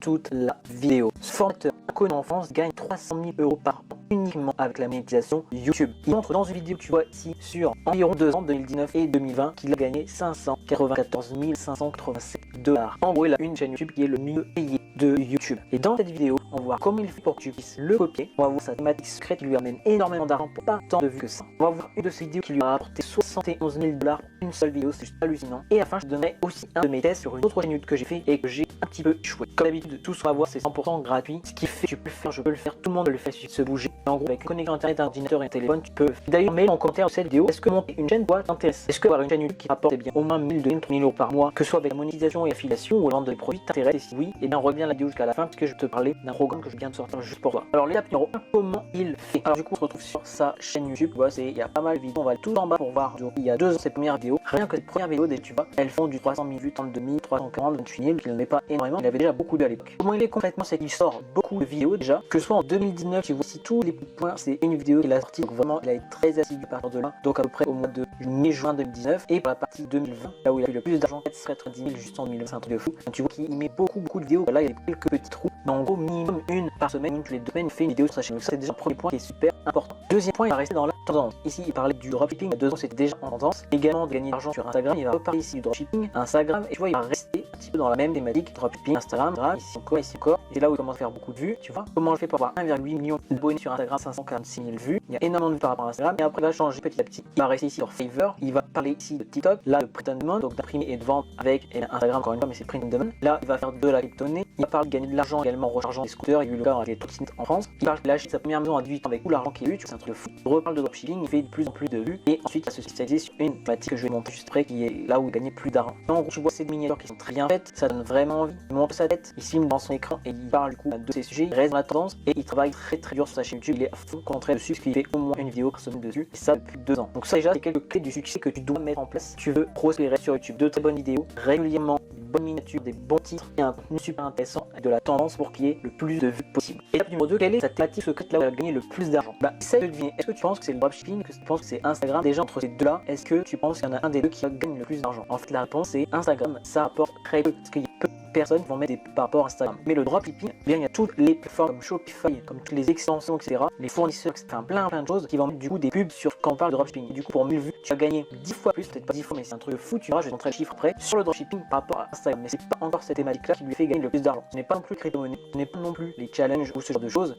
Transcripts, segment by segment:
toute la vidéo. Ce formateur inconnu en France gagne 300 000 € par an uniquement avec la monétisation YouTube. Il montre dans une vidéo que tu vois ici sur environ 2 ans, 2019 et 2020, qu'il a gagné 594 587 $. En gros, il a une chaîne YouTube qui est le mieux payé de YouTube. Et dans cette vidéo, on va voir comment il fait pour que tu puisses le copier. On va voir sa thématique secrète qui lui amène énormément d'argent pour pas tant de vues que ça. On va voir une de ses vidéos qui lui a rapporté 71 000 $ pour une seule vidéo, c'est juste hallucinant. Et à la fin, je te donnerai aussi un de mes tests sur une autre chaîne YouTube que j'ai fait et que j'ai un petit peu échoué. Comme d'habitude, tout ce qu'on va voir, c'est 100% gratuit. Ce qui fait que tu peux le faire, je peux le faire, tout le monde le fait, il suffit de se bouger. En gros, avec une connexion internet, un ordinateur et un téléphone, tu peux. D'ailleurs, mets en commentaire de cette vidéo, est-ce que monter une chaîne toi t'intéresse? Est-ce que avoir une chaîne YouTube qui rapporte bien au moins 1000, 2000, 3000 € par mois, que ce soit avec la monétisation et affiliation ou la vente de produits t'intéresse? Et si oui, et bien reviens la vidéo jusqu'à la fin parce que je vais te parler d'un programme que je viens de sortir juste pour toi. Alors l'étape numéro 1, comment il fait? Alors du coup, on se retrouve sur sa chaîne YouTube. Tu vois, il y a pas mal de vidéos. On va aller tout en bas pour voir. Il y a 2 ans ces premières vidéos. Rien que ces premières vidéos, tu vois, elles font du 300 000 vues, 32 000, 340, 28 000, qu'il n'est pas énormément. Il avait déjà beaucoup de à l'époque. Comment il est concrètement, c'est qu'il sort beaucoup de vidéos déjà. Que ce soit en 2019, tu vois ici tous les points, c'est une vidéo qu'il a sortie. Donc vraiment, il a été très assidu à partir de là. Donc à peu près au mois de mai-juin 2019. Et pour la partie 2020, là où il a eu le plus d'argent, 490 000 juste en 2020, c'est un truc de fou. Donc tu vois qu'il met beaucoup de vidéos. Là, il y a quelques petits trous. Mais en gros, minimum une par semaine, toutes les 2 semaines, il fait une vidéo sur sa chaîne. Donc ça, c'est déjà un premier point qui est super important. Deuxième point, il va rester dans la tendance. Ici, il parlait du dropshipping. Il y a 2 ans, c'était déjà en tendance. Également, de gagner de l'argent sur Instagram. Il va reparler ici du dropshipping, Instagram. Et tu vois, il va rester un petit peu dans la même thématique. Dropshipping, Instagram, ici encore, ici encore. Et c'est là où il commence à faire beaucoup de vues. Tu vois, comment je fais pour avoir 1,8 million d'abonnés sur Instagram, 546 000 vues. Il y a énormément de vues par rapport à Instagram. Et après, il va changer petit à petit. Il va rester ici sur Fiverr. Il va parler ici de TikTok. Là, de print on demand, donc d'imprimer et de vendre avec Instagram, encore une fois, mais c'est print on demand. Là, il va faire de la crypto-monnaie. Il parle de gagner de l'argent également en rechargeant des scooters. Il y a eu le cas avec les trottinettes en France. Il parle de lâcher sa première maison à 18 ans avec tout l'argent qu'il a eu. C'est un truc de fou. Il reparle de dropshipping. Il fait de plus en plus de vues. Et ensuite, il va se spécialiser sur une thématique que je vais montrer juste après, qui est là où il gagnait plus d'argent. En gros, tu vois ces miniatures qui sont très bien faites. Ça donne vraiment envie. Il montre sa tête. Il filme dans son écran et il parle du coup de ces sujets. Il reste dans la tendance et il travaille très dur sur sa chaîne YouTube. Il est à fond concentré dessus parce qu'il fait au moins une vidéo par semaine dessus. Et ça depuis 2 ans. Donc ça déjà, c'est quelques clés du succès que tu dois mettre en place si tu veux prospérer sur YouTube. De très bonnes vidéos, régulièrement, des bonnes miniatures, des bons titres et un contenu super intéressant et de la tendance pour qu'il y ait le plus de vues possible. Étape numéro 2, quelle est sa thématique secrète là où elle a gagné le plus d'argent? Essaye de deviner. Est-ce que tu penses que c'est le dropshipping? Est-ce que tu penses que c'est Instagram? Déjà entre ces deux-là, est-ce que tu penses qu'il y en a un des deux qui gagne le plus d'argent? En fait, la réponse c'est Instagram. Ça rapporte très peu parce qu'il y a peu de personnes qui vont mettre par rapport à Instagram. Mais le dropshipping, bien il y a toutes les plateformes comme Shopify, comme toutes les extensions, etc. Les fournisseurs, etc. Plein de choses qui vont mettre du coup des pubs sur quand on parle de dropshipping. Et du coup, pour 1000 vues, tu vas gagner 10 fois plus, peut-être pas 10 fois, mais c'est un truc de fou. Tu verras, je vais te montrer le chiffre après sur le dropshipping par rapport à Instagram. Mais c'est pas encore cette thématique-là qui lui fait gagner le plus d'argent. Ce n'est pas non plus les crypto-monnaies, ce n'est pas non plus les challenges ou ce genre de choses.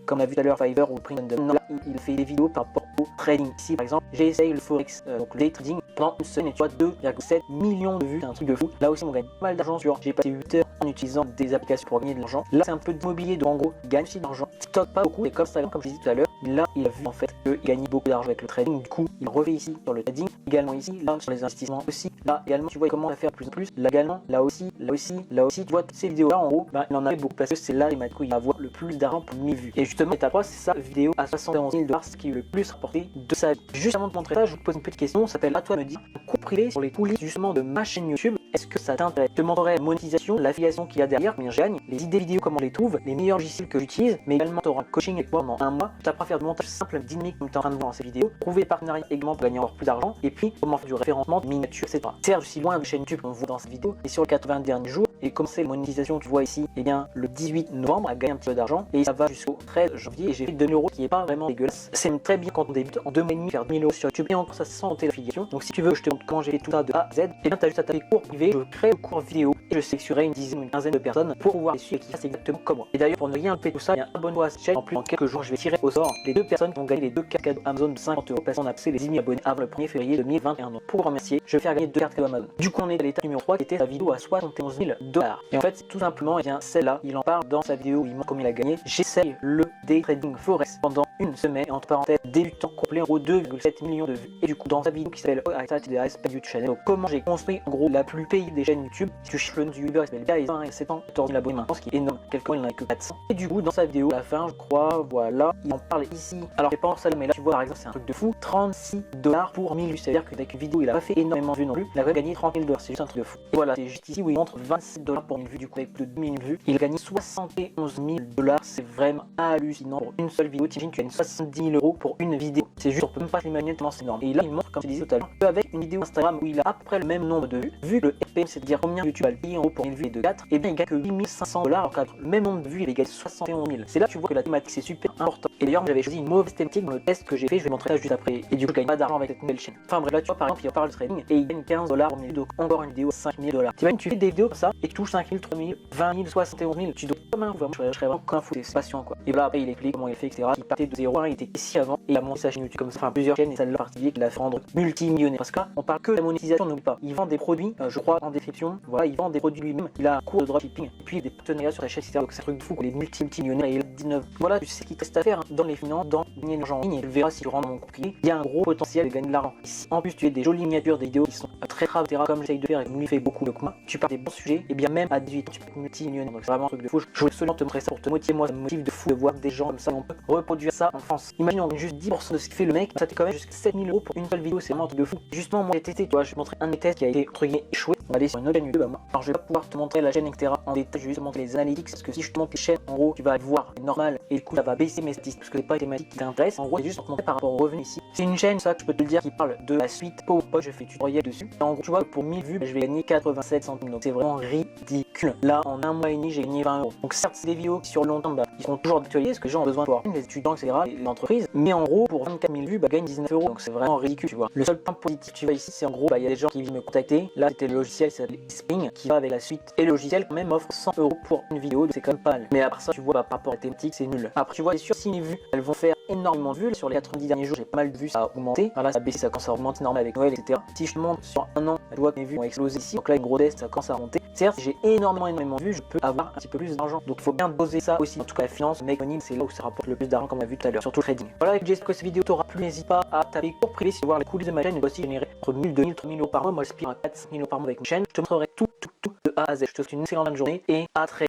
Comme on a vu tout à l'heure, Fiverr ou Print on Demand. Là, il fait des vidéos par rapport au trading. Ici, par exemple, j'ai essayé le Forex, donc le day trading, pendant une semaine et tu vois 2,7 millions de vues. C'est un truc de fou. Là aussi, on gagne pas mal d'argent sur. J'ai passé 8 heures en utilisant des applications pour gagner de l'argent. Là, c'est un peu d'immobilier, donc en gros, il gagne aussi de l'argent. TikTok, pas beaucoup, et comme Instagram, comme je disais tout à l'heure, là, il a vu en fait qu'il gagnait beaucoup d'argent avec le trading. Du coup, il refait ici sur le trading, également ici, là, sur les investissements aussi. Là, également, tu vois, il commence à faire plus en plus. Là, également, là aussi, là aussi, là aussi. Tu vois, toutes ces vidéos-là, en gros, il en a beaucoup parce que c'est là, il va avoir le plus d'argent pour 1000 vues. Et justement, étape 3, c'est sa vidéo à 71 000 $, ce qui est le plus rapporté de sa vie. Juste avant de montrer ça, je vous pose une petite question. Ça s'appelle à toi de me dire, un coup privé sur les coulisses justement de ma chaîne YouTube. Est-ce que ça t'intéresse? Je te montrerai la monétisation, l'affiliation qu'il y a derrière, combien je gagne, les idées vidéo, comment on les trouve, les meilleurs logiciels que j'utilise, mais également tu auras un coaching avec moi pendant 1 mois. Tu apprends à faire du montage simple, dynamique comme tu es en train de voir dans ces vidéos, trouver des partenariats également pour gagner encore plus d'argent, et puis comment faire du référencement, de miniatures, etc. Serge aussi loin de chaîne YouTube qu'on voit dans cette vidéo, et sur les 80 derniers jours, et commencer la monétisation, tu vois ici, et bien le 18 novembre, à gagner un petit peu d'argent, et ça va jusqu'au 13 janvier, et j'ai fait 2 000 € qui est pas vraiment dégueulasse. C'est très bien quand on débute en 2 mois et demi, faire 1000 € sur YouTube, et encore ça sans compter l'affiliation. Donc si tu veux, je te montre comment j'ai fait tout ça de A à Z, et bien tu as juste à taper cours privé, je crée le cours vidéo, et je sélectionnerai une dizaine ou une quinzaine de personnes pour pouvoir les suivre et qui fassent exactement comme moi. Et d'ailleurs, pour ne rien louper tout ça, il y a un abonnement à cette chaîne. En plus, dans quelques jours, je vais tirer au sort les 2 personnes qui ont gagné les 2 cartes cadeaux Amazon de 50 € parce qu'on a passé les 10 000 abonnés avant le 1er février 2021. Donc, pour remercier, je vais faire gagner 2 cartes cadeaux Amazon. Du coup, on est à l'étape numéro 3 qui était sa vidéo à 71 000 $. Et en fait, c'est tout simplement, eh bien, celle-là, il en parle dans sa vidéo où il montre comment il a gagné. J'essaye le day trading forex pendant une semaine, et entre parenthèses, débutant complet en gros 2,7 millions de vues. Et du coup, dans sa vidéo qui s'appelle TDS YouTube Channel, donc comment j'ai construit en gros la plus payée des chaînes YouTube. Si tu cherches le nom du YouTuber, il s'appelle Gary, 20 et 714 000 abonnés maintenant, ce qui est énorme. Quelqu'un il n'en a que 400. Et du coup, dans sa vidéo, à la fin, je crois, voilà, il en parle ici. Alors, j'ai pas en salle, mais là, tu vois, par exemple, c'est un truc de fou. 36 $ pour 1000 vues. C'est-à-dire qu'avec une vidéo, il a pas fait énormément de vues non plus. Il a gagné 30 000 $. C'est juste un truc de fou. Et voilà, c'est juste ici où il montre 27 $ pour une vue. Du coup, avec plus de 2000 vues, il a gagné 71 000 $. C'est vraiment hallucinant pour une seule vidéo. T'imagines, tu gagnes gagne 70 000 euros pour une vidéo. C'est juste, on peut même pas s'imaginer tellement c'est énorme. Et là, il montre, comme je disais tout à l'heure, qu'avec une vidéo Instagram où il a à peu près le même nombre de vues, vu que le FPM, c'est-à-dire combien YouTube a payé en gros pour une vue de 4, et bien il gagne que 8500 $, alors qu'avec le même nombre de vues, il gagne 71 000. C'est là que tu vois que la thématique c'est super important. Et d'ailleurs, j'avais choisi une mauvaise thématique dans le test que j'ai fait, je vais montrer ça juste après. Et du coup, je gagne pas d'argent avec cette nouvelle chaîne. Enfin bref, là tu vois, par exemple, il parle de trading et il gagne 15 $ en minute, donc encore une vidéo à 5 000 $. T'imagines, tu fais des vidéos comme ça et tu touches 5 000, 3 000, 20 000, 71 000, tu dois comme un fou, vraiment, je serais vraiment comme un fou, c'est patient quoi. Et là après, il explique comment il fait, etc. Il partait de 0 il était ici avant et il a monté sa chaîne YouTube comme ça, enfin plusieurs chaînes et ça l'a particulier qu'il a fait rendre multimillionnaire. Parce que là, on parle que de la monétisation, n'oublie pas. Il vend des produits, je crois en description, voilà, il vend des produits lui-même, il a un cours de dropshipping et puis des partenariats sur la chaîne, etc. Donc c'est un truc de fou, les multimillionnaires et il a 19. Voilà, tu sais ce qu'il reste à faire hein, dans les finances, dans gagner de l'argent en ligne et tu verras si tu rentres dans mon cours privé, il y a un gros potentiel de gagner de l'argent. Si en plus tu as des jolies miniatures, des vidéos qui sont très rares, etc. comme j'essaye de faire et que lui fait beaucoup de moi, tu parles des bons sujets et bien même à 18 ans tu peux être multimillionnaire. Donc c'est vraiment un truc de fou. Je voulais absolument te montrer ça pour te motiver. Moi ça me motive de fou de voir des gens comme ça, on peut reproduire ça en France. Imagine on gagne juste 10% de ce qu'il fait le mec, ça t'est quand même jusqu'à 7 000 € pour une seule vidéo, c'est vraiment un truc de fou. Justement moi j'ai testé, tu vois, je vais te montrer un de mes tests qui a été entre guillemets échoué. On va aller sur une autre chaîne YouTube à moi. Alors je vais pas pouvoir te montrer la chaîne etc en détail, je vais juste te montrer les analytics parce que si je te montre les chaînes en gros tu vas voir normal et du coup ça va baisser mes statistiques parce que c'est pas les thématiques qui t'intéressent. En gros c'est juste pour te montrer par rapport aux revenus ici. C'est une chaîne ça que je peux te le dire qui parle de la suite PowerPoint, je fais tutoriel dessus. Et en gros tu vois pour 1000 vues je vais gagner 87 centimes donc c'est vraiment ridicule. Là en un mois et demi j'ai gagné 20 €. Donc certes c'est des vidéos qui sur le long terme ils sont toujours d'actualité parce que les gens ont besoin de voir les étudiants etc et l'entreprise, mais en gros pour 24 000 vues gagne 19 € donc c'est vraiment ridicule tu vois. Le seul point positif tu vois ici c'est en gros il y a des gens qui viennent me contacter. Là c'était le logiciel c'est Spring qui va avec la suite et le logiciel quand même offre 100 € pour une vidéo donc c'est quand même pas mal. Mais après ça tu vois par rapport à la thématique c'est nul. Après tu vois c'est sûr si mes vues elles vont faire énormément de vues sur les 90 derniers jours j'ai pas mal de vues ça a augmenté. Alors là ça a baissé ça commence à augmenter normal avec Noël etc. Si je te montre sur un an tu vois que mes vues ont explosé ici donc là une grosse test ça commence à monter. Certes si j'ai énormément de vues je peux avoir un petit peu plus d'argent donc il faut bien doser ça aussi. En tout cas la finance make money c'est là où ça rapporte le plus d'argent comme on a vu tout à l'heure surtout le trading. Voilà j'espère que cette vidéo t'aura plu, n'hésite pas à taper cours privé si tu veux voir les coulisses de ma chaîne et aussi générer entre 1000, 2000, 3000 € par mois. Moi j'aspire à 4 000 € par mois avec ma chaîne. Je te montrerai tout de A à Z. Je te souhaite une excellente journée et à très